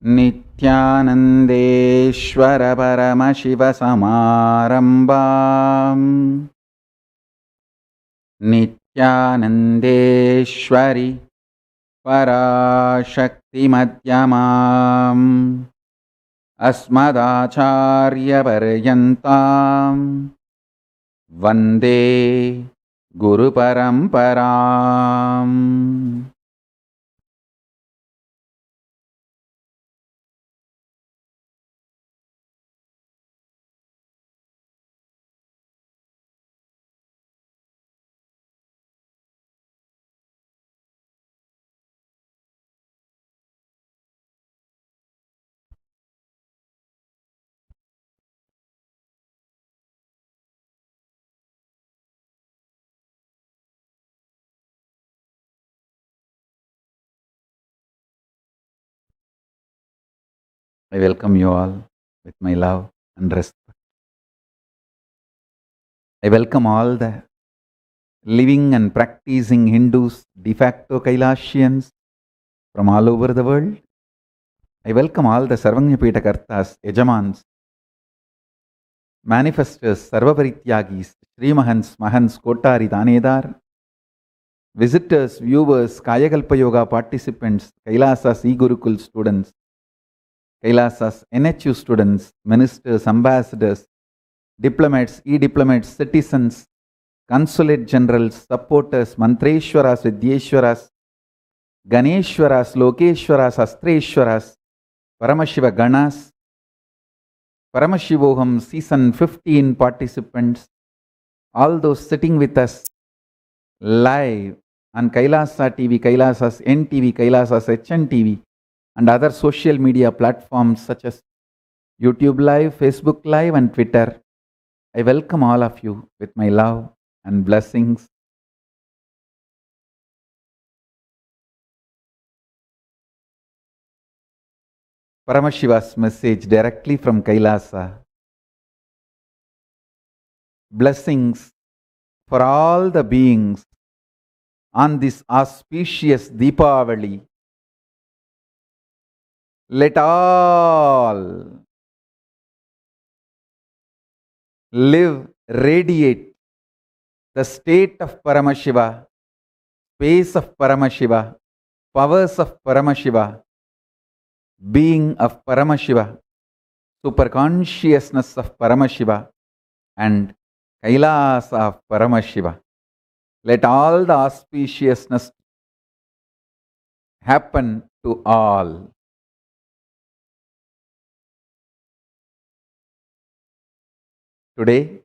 नित्यानन्देश्वर परमशिवसमारम्भाम् नित्यानन्देश्वरि पराशक्तिमध्यमाम् अस्मदाचार्यपर्यन्ताम् वन्दे गुरुपरम्पराम्. I welcome you all with my love and respect. I welcome all the living and practicing Hindus, de facto Kailashians from all over the world. I welcome all the Sarvanyapita Kartas, Yajamans, manifestors, Sarvaparityagis, Sri Mahans, Mahans, Kotari, Danedar, visitors, viewers, Kayakalpa Yoga participants, Kailasas e-Gurukul students, Kailasas NHU students, ministers, ambassadors, diplomats, e-diplomats, citizens, consulate generals, supporters, Mantreshwaras, Vidyeshwaras, Ganeshwaras, Lokeshwaras, Astreshwaras, Paramashiva Ganas, Paramashivoham season 15 participants, all those sitting with us live on Kailasa TV, Kailasas NTV, Kailasas HNTV, and other social media platforms such as YouTube Live, Facebook Live, and Twitter. I welcome all of you with my love and blessings. Paramashiva's message directly from Kailasa. Blessings for all the beings on this auspicious Deepavali. Let all live, radiate the state of Paramashiva, space of Paramashiva, powers of Paramashiva, being of Paramashiva, superconsciousness of Paramashiva, and Kailasa of Paramashiva. Let all the auspiciousness happen to all. Today,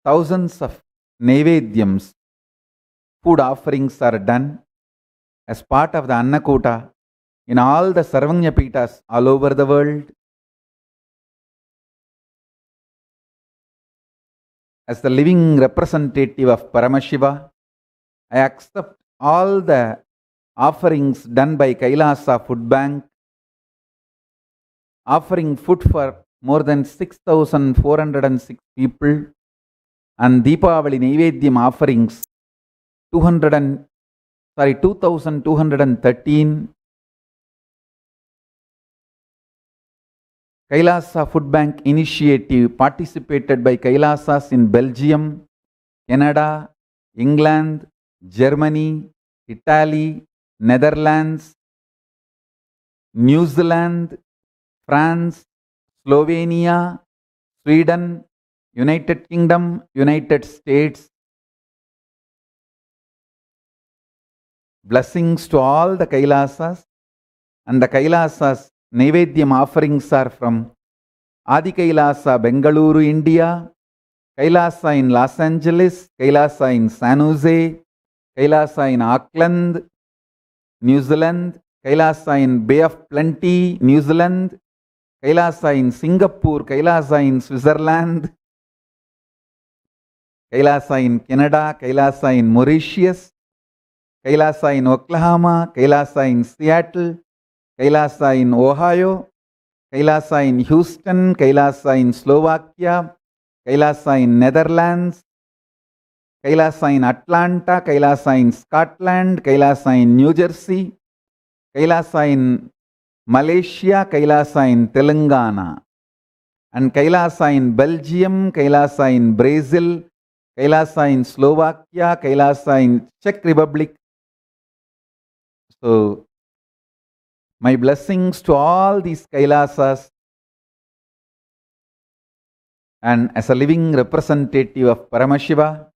thousands of Naivedyams, food offerings are done as part of the Annakota in all the Sarvanyapitas all over the world. As the living representative of Paramashiva, I accept all the offerings done by Kailasa Food Bank, offering food for more than 6,406 people, and Deepavali Naivedyam offerings 2,213. Kailasa Food Bank initiative participated by Kailasas in Belgium, Canada, England, Germany, Italy, Netherlands, New Zealand, France, Slovenia, Sweden, United Kingdom, United States. Blessings to all the Kailasas, and the Kailasas Naivedyam offerings are from Adi Kailasa, Bengaluru, India, Kailasa in Los Angeles, Kailasa in San Jose, Kailasa in Auckland, New Zealand, Kailasa in Bay of Plenty, New Zealand, Kailasa in Singapore, Kailasa in Switzerland, Kailasa in Canada, Kailasa in Mauritius, Kailasa in Oklahoma, Kailasa in Seattle, Kailasa in Ohio, Kailasa in Houston, Kailasa in Slovakia, Kailasa in Netherlands, Kailasa in Atlanta, Kailasa in Scotland, Kailasa in New Jersey, Kailasa in Malaysia, Kailasa in Telangana, and Kailasa in Belgium, Kailasa in Brazil, Kailasa in Slovakia, Kailasa in Czech Republic. So, my blessings to all these Kailasas, and as a living representative of Paramashiva,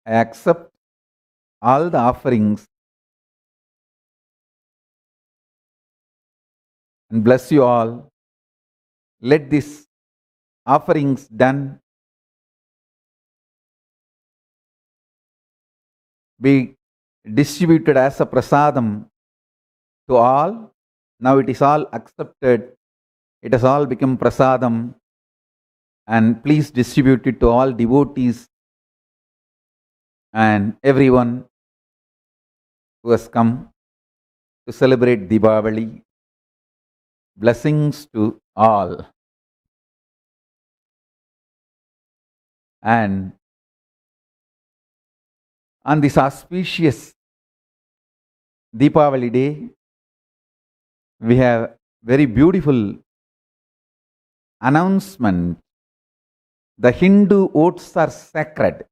I accept all the offerings and bless you all. Let these offerings done be distributed as a prasadam to all. Now it is all accepted. It has all become prasadam. And please distribute it to all devotees and everyone who has come to celebrate Deepavali. Blessings to all. And on this auspicious Deepavali day, we have very beautiful announcement. The Hindu oaths are sacred.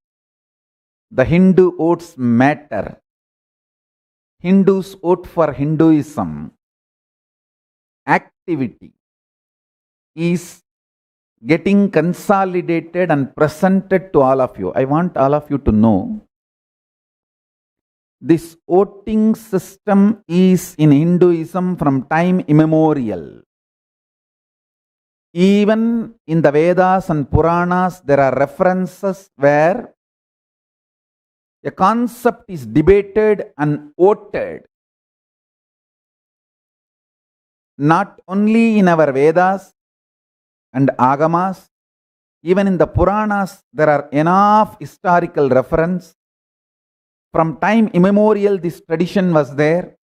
The Hindu oaths matter. Hindus vote for Hinduism. Activity is getting consolidated and presented to all of you. I want all of you to know this voting system is in Hinduism from time immemorial. Even in the Vedas and Puranas, there are references where a concept is debated and voted. Not only in our Vedas and Agamas, even in the Puranas, there are enough historical reference. From time immemorial, this tradition was there,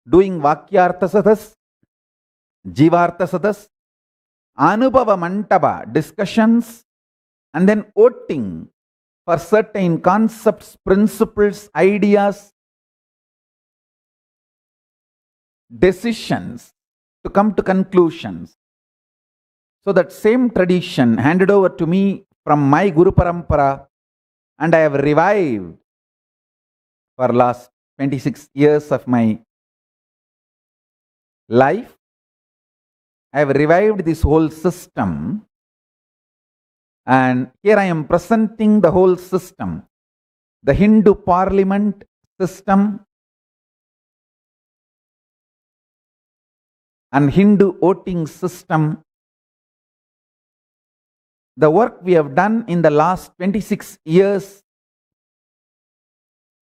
doing Vakyarthasadas, Jivarthasadas, Anubhava Mantapa discussions, and then voting for certain concepts, principles, ideas, decisions to come to conclusions. So that same tradition handed over to me from my Guru Parampara, and I have revived for last 26 years of my life. I have revived this whole system, and here I am presenting the whole system. The Hindu parliament system and Hindu voting system. The work we have done in the last 26 years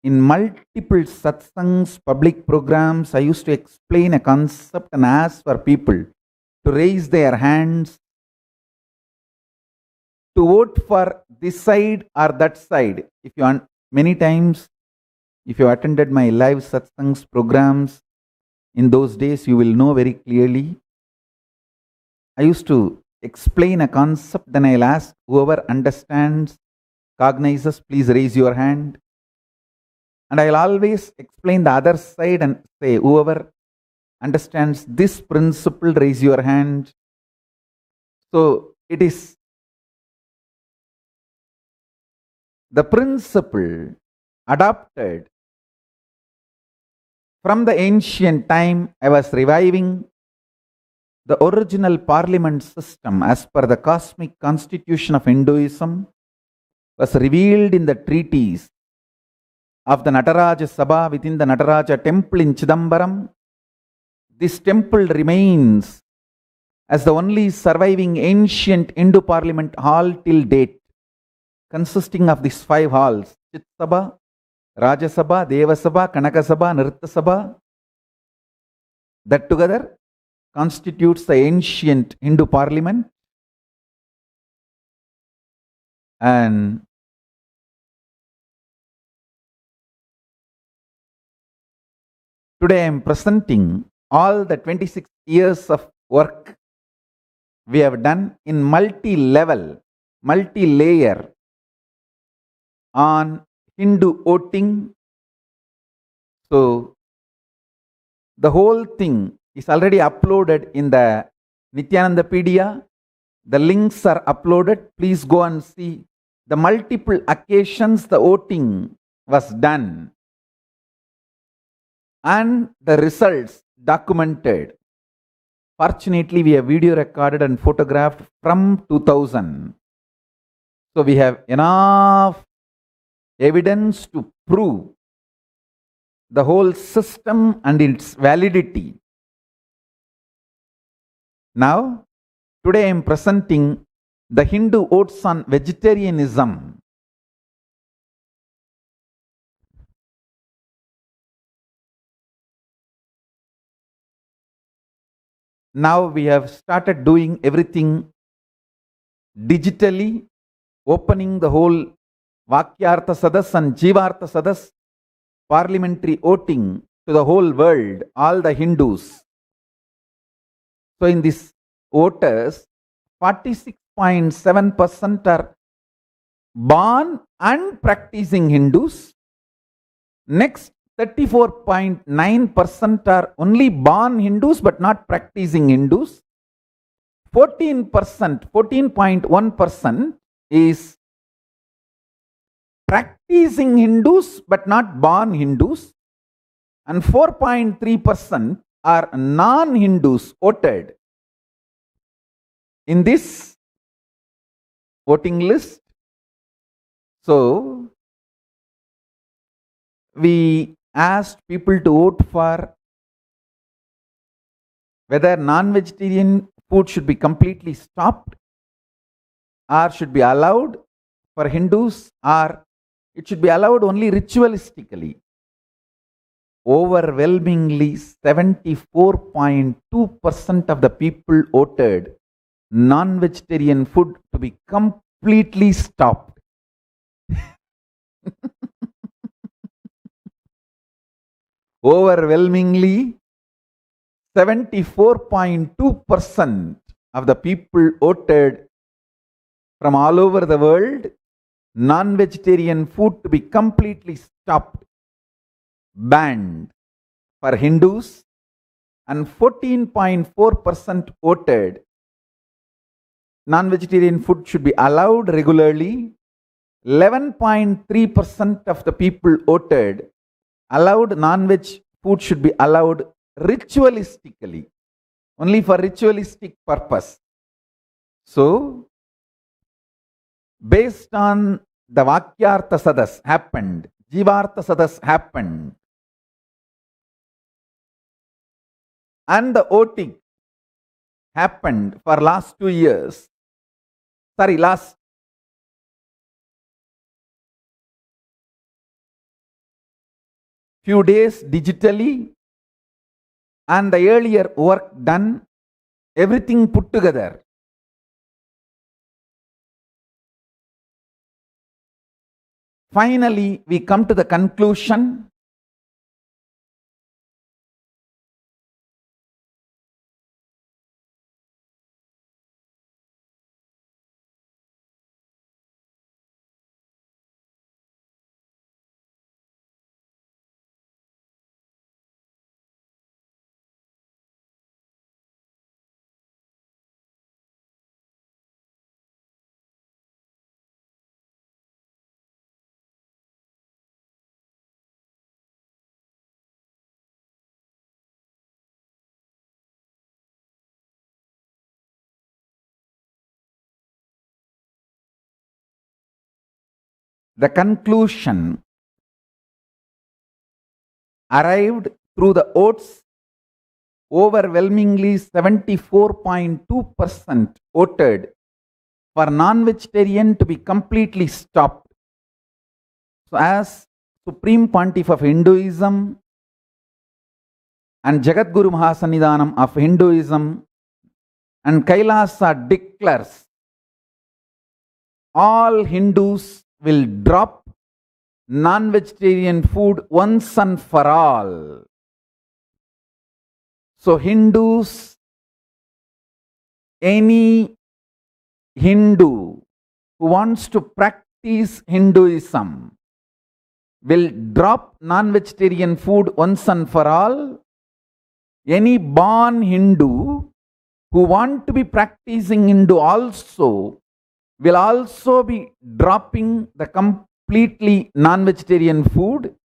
in multiple satsangs, public programs, I used to explain a concept and ask for people to raise their hands to vote for this side or that side. If you many times, if you attended my live satsangs programs in those days, you will know very clearly. I used to explain a concept, then I'll ask whoever understands, cognizes, please raise your hand. And I'll always explain the other side and say, whoever understands this principle, raise your hand. So it is the principle adopted from the ancient time. I was reviving the original parliament system as per the cosmic constitution of Hinduism was revealed in the treatise of the Nataraja Sabha within the Nataraja temple in Chidambaram. This temple remains as the only surviving ancient Hindu parliament hall till date, consisting of these 5 halls: Chit Sabha, Raja Sabha, Deva Sabha, Kanaka Sabha, Nritta Sabha. That together constitutes the ancient Hindu parliament. And today I am presenting all the 26 years of work we have done in multi-level multi-layer on Hindu voting. So the whole thing is already uploaded in the Nityanandapedia. The links are uploaded. Please go and see the multiple occasions the voting was done and the results documented. Fortunately, we have video recorded and photographed from 2000. So we have enough evidence to prove the whole system and its validity. Now, today I am presenting the Hindu votes on vegetarianism. Now we have started doing everything digitally, opening the whole Vakyartha Sadas and Jivartha Sadas parliamentary voting to the whole world, all the Hindus. So in this voters, 46.7% are born and practicing Hindus. Next, 34.9% are only born Hindus but not practicing Hindus. 14.1% is practicing Hindus but not born Hindus. And 4.3% are non-Hindus voted in this voting list. So we asked people to vote for whether non-vegetarian food should be completely stopped or should be allowed for Hindus, or it should be allowed only ritualistically. Overwhelmingly, 74.2% of the people voted non-vegetarian food to be completely stopped. Overwhelmingly, 74.2% of the people voted from all over the world non-vegetarian food to be completely stopped, banned for Hindus, and 14.4% voted non-vegetarian food should be allowed regularly. 11.3% of the people voted allowed non-veg food should be allowed ritualistically, only for ritualistic purpose. So, based on the Vakyartha Sadas happened, Jivartha Sadas happened, and the voting happened for last few days digitally, and the earlier work done, everything put together. Finally, we come to the conclusion the conclusion arrived through the votes. Overwhelmingly 74.2% voted for non-vegetarian to be completely stopped. So as Supreme Pontiff of Hinduism and Jagadguru Mahasannidhanam of Hinduism and Kailasa declares, all Hindus will drop non-vegetarian food once and for all. So Hindus, any Hindu who wants to practice Hinduism will drop non-vegetarian food once and for all. Any born Hindu who want to be practicing Hindu also will also be dropping the completely non-vegetarian food.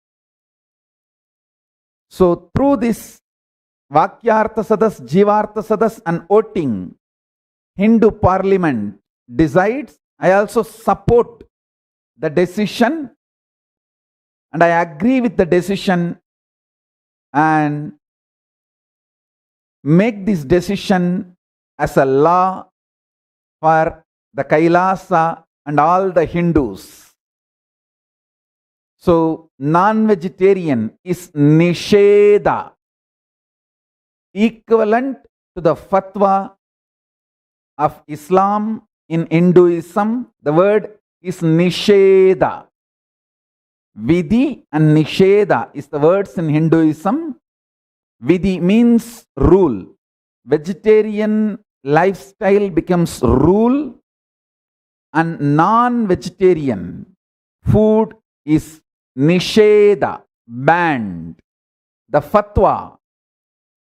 So through this Vakyartha Sadas, Jivartha Sadas and voting, Hindu parliament decides. I also support the decision and I agree with the decision and make this decision as a law for the Kailasa and all the Hindus. So non-vegetarian is Nisheda, equivalent to the fatwa of Islam in Hinduism. The word is Nisheda. Vidhi and Nisheda is the words in Hinduism. Vidhi means rule. Vegetarian lifestyle becomes rule and non-vegetarian food is Nisheda, banned. The fatwa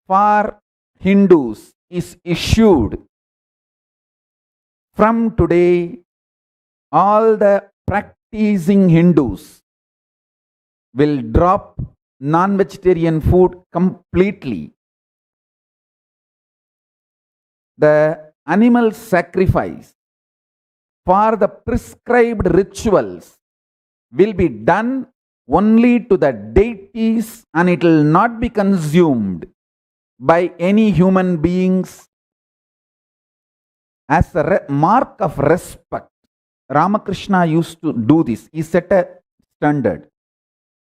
for Hindus is issued. From today, all the practicing Hindus will drop non-vegetarian food completely. The animal sacrifice for the prescribed rituals will be done only to the deities and it will not be consumed by any human beings as a mark of respect. Ramakrishna used to do this. He set a standard.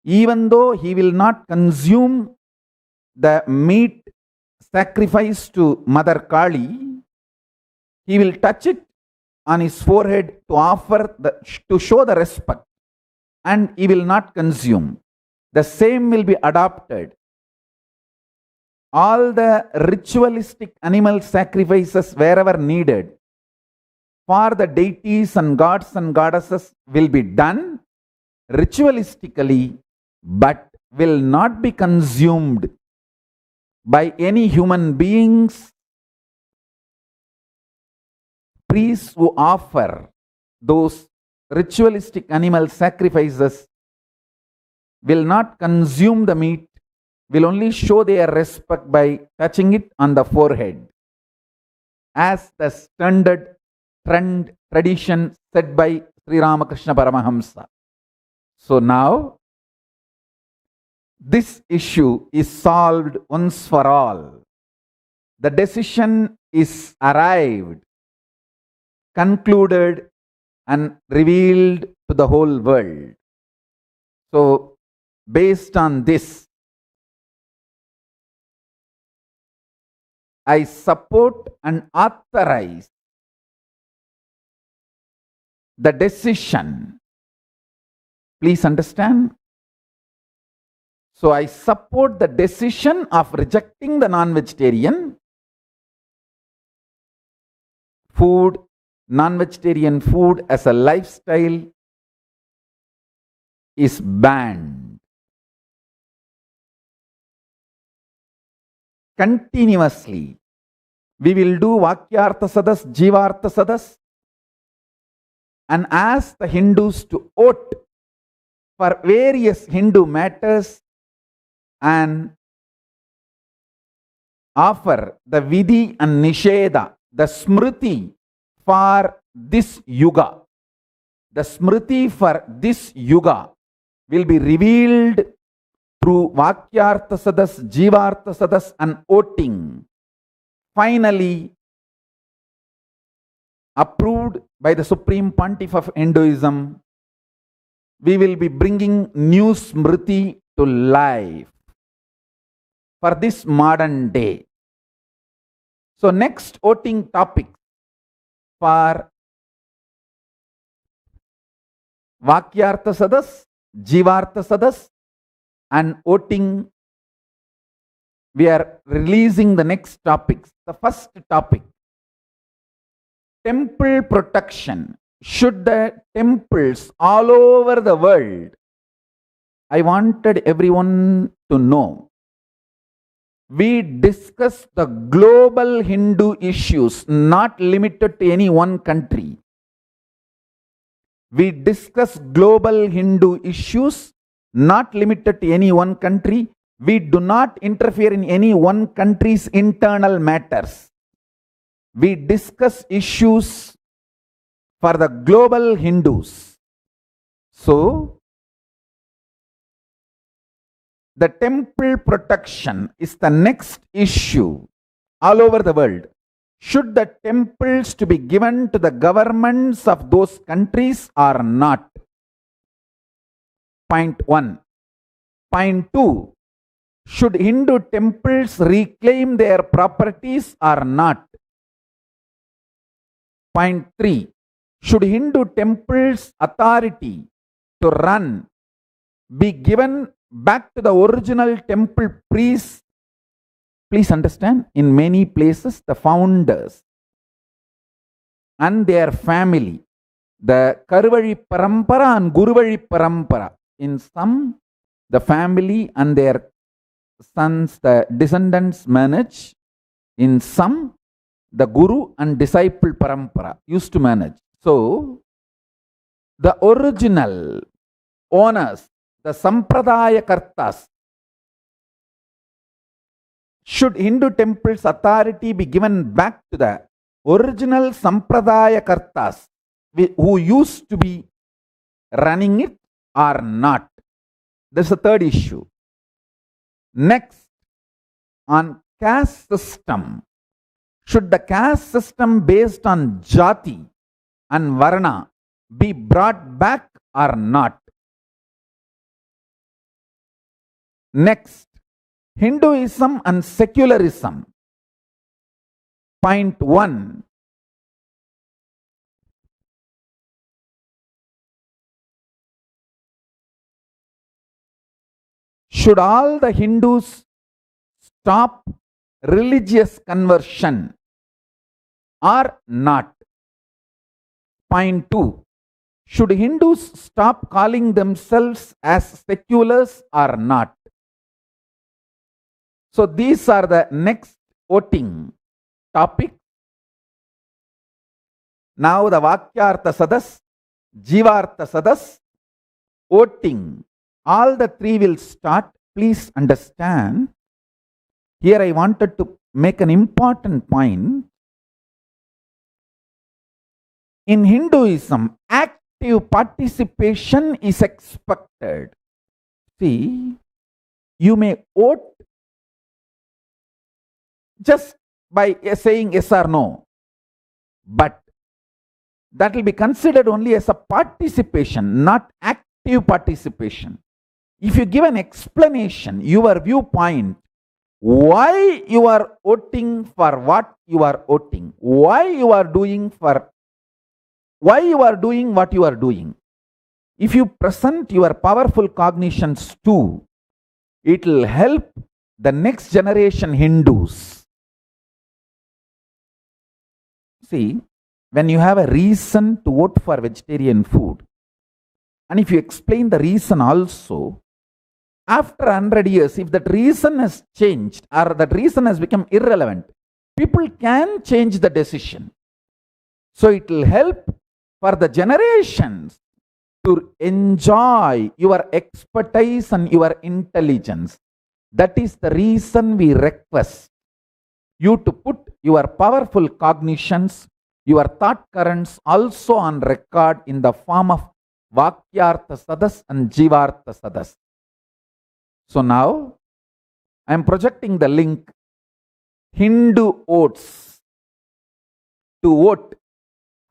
Even though he will not consume the meat sacrificed to Mother Kali, he will touch it on his forehead to show the respect, and he will not consume. The same will be adopted. All the ritualistic animal sacrifices wherever needed for the deities and gods and goddesses will be done ritualistically, but will not be consumed by any human beings. Priests who offer those ritualistic animal sacrifices will not consume the meat, will only show their respect by touching it on the forehead, as the standard tradition set by Sri Ramakrishna Paramahamsa. So now, this issue is solved once for all. The decision is arrived, concluded, and revealed to the whole world. So, based on this, I support and authorize the decision. Please understand. So I support the decision of rejecting the non-vegetarian food, non-vegetarian food as a lifestyle is banned. Continuously, we will do Vakyartha Sadas, Jivartha Sadas, and ask the Hindus to vote for various Hindu matters and offer the Vidhi and Nisheda, the Smriti for this Yuga. The Smriti for this Yuga will be revealed through Vakyartha Sadas, Jivartha Sadas and voting. Finally, approved by the Supreme Pontiff of Hinduism, we will be bringing new Smriti to life for this modern day. So next voting topic for Vakyartha Sadas, Jivartha Sadas and voting, we are releasing the next topics. The first topic, temple protection. should the temples all over the world, I wanted everyone to know, we discuss the global Hindu issues, not limited to any one country. We discuss global Hindu issues, not limited to any one country. We do not interfere in any one country's internal matters. We discuss issues for the global Hindus. So, the temple protection is the next issue all over the world. Should the temples to be given to the governments of those countries or not? Point 1. Point 2. Should Hindu temples reclaim their properties or not? Point 3. Should Hindu temples authority to run be given back to the original temple priests? Please understand, in many places, the founders and their family, the Karuvazhi Parampara and Guruvazhi Parampara, in some, the family and their sons, the descendants manage. In some, the Guru and disciple Parampara used to manage. So, the original owners, the Sampradaya Kartas, should Hindu temples authority be given back to the original Sampradaya Kartas who used to be running it or not? This is the third issue. Next, on caste system. Should the caste system based on Jati and Varna be brought back or not? Next, Hinduism and secularism. Point 1. Should all the Hindus stop religious conversion or not? Point 2. Should Hindus stop calling themselves as seculars or not? So these are the next voting topic. Now the Vakyartha Sadas, Jivartha Sadas, voting. All the three will start. Please understand. Here I wanted to make an important point. In Hinduism, active participation is expected. See, you may vote just by saying yes or no, but that will be considered only as a participation, not active participation. If you give an explanation, your viewpoint, why you are voting for what you are voting, why you are doing what you are doing. If you present your powerful cognitions too, it will help the next generation Hindus. See, when you have a reason to vote for vegetarian food, and if you explain the reason also, after 100 years, if that reason has changed or that reason has become irrelevant, people can change the decision. So it will help for the generations to enjoy your expertise and your intelligence. That is the reason we request you to put your powerful cognitions, your thought currents also on record in the form of Vakyartha Sadas and Jivartha Sadas. So now I am projecting the link Hindu votes to vote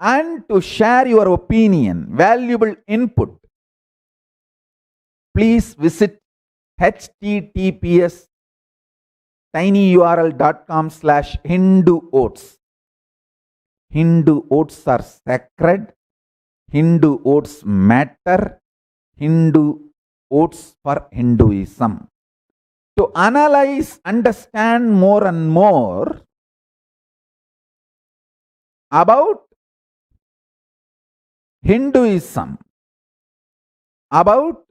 and to share your opinion, valuable input. Please visit https tinyurl.com/Hindu votes. Hindu votes are sacred. Hindu votes matter. Hindu votes for Hinduism. To analyze, understand more and more about Hinduism, about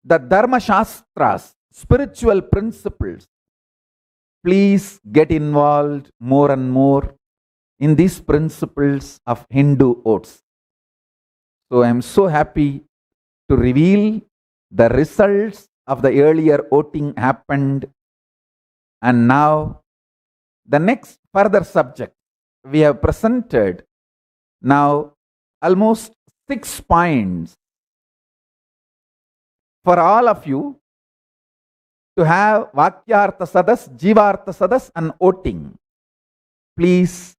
the Dharma Shastras, spiritual principles. Please get involved more and more in these principles of Hindu oaths. So I am so happy to reveal the results of the earlier voting happened, and now the next further subject we have presented now almost 6 points for all of you to have Vakyartha Sadas, Jivartha Sadas and voting. Please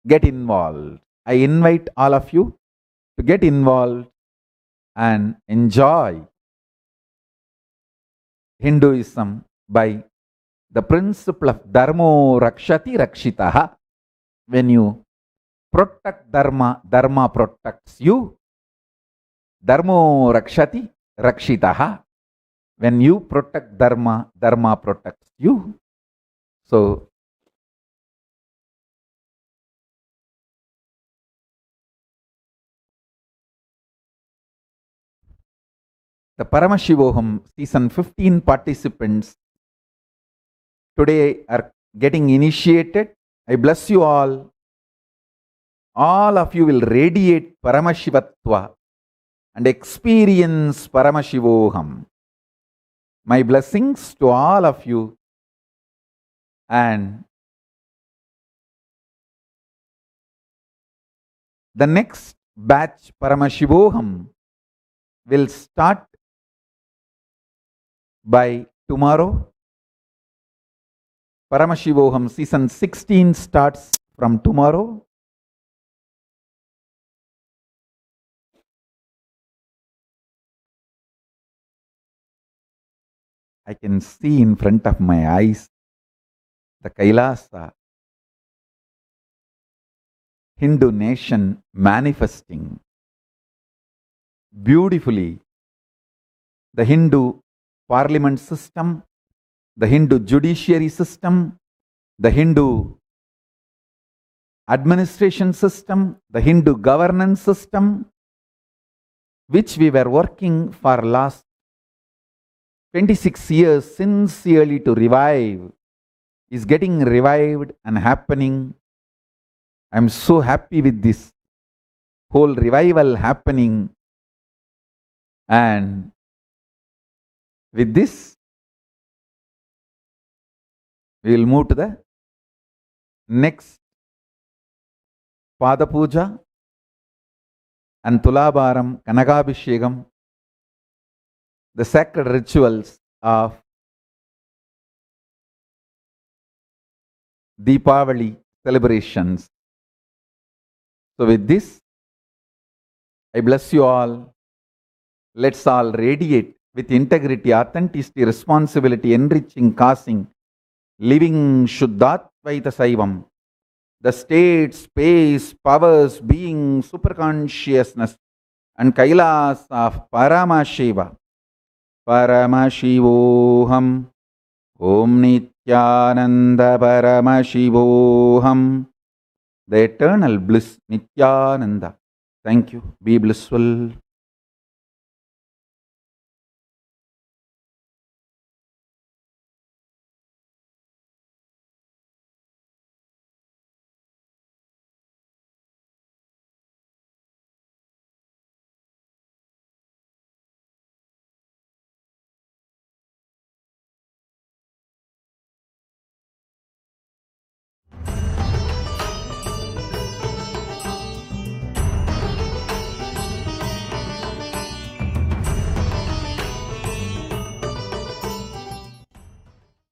get involved. I invite all of you to get involved and enjoy Hinduism by the principle of Dharmo Rakshati Rakshitaha. When you protect Dharma, Dharma protects you. Dharmo Rakshati Rakshitaha. When you protect Dharma, Dharma protects you. So, the Paramashivoham season 15 participants today are getting initiated. I bless you all. All of you will radiate Paramashivatva and experience Paramashivoham. My blessings to all of you, and the next batch Paramashivoham will start by tomorrow. Paramashivoham season 16 starts from tomorrow. I can see in front of my eyes the Kailasa, Hindu nation manifesting beautifully. The Hindu parliament system, the Hindu judiciary system, the Hindu administration system, the Hindu governance system, which we were working for last 26 years sincerely to revive, is getting revived and happening. I'm so happy with this whole revival happening. And with this, we will move to the next Pada Puja and Tulabaram, Kanagabhishegam, the sacred rituals of Deepavali celebrations. So with this, I bless you all. Let's all radiate with integrity, authenticity, responsibility, enriching, causing, living Shuddhatvaita Saivam. The state, space, powers, being, superconsciousness, and Kailas of Paramashiva. Paramashivoham. Om Nityananda Paramashivoham. The eternal bliss, Nityananda. Thank you. Be blissful.